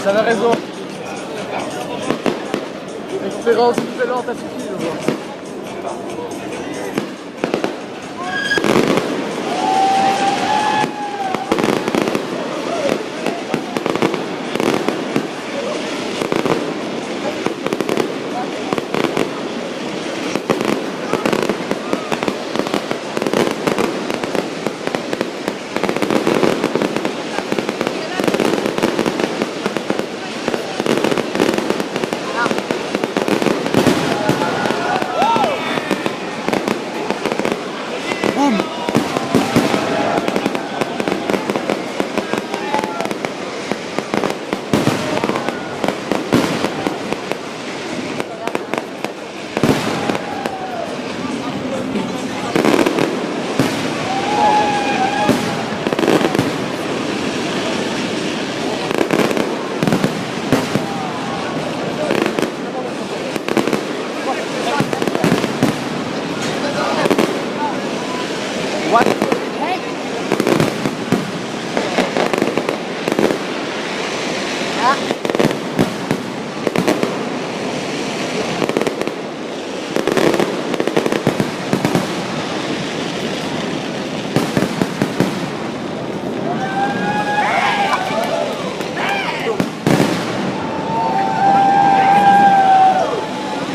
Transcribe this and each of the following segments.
T'avais raison. L'expérience excellente a suffi, je vois.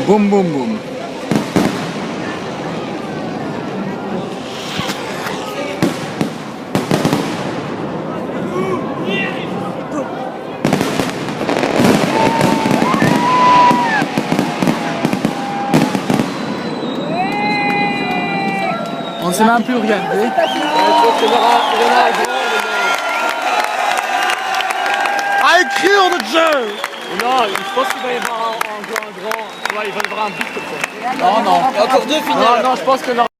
Boum boum boum. On ne sait même plus regarder. Je pense qu'il y en aura un grand. À écrire de jeu. Non, je pense qu'il va y avoir un grand. Tu vois, il va y avoir un but comme ça. Non, non. Encore deux finales. Non, je pense que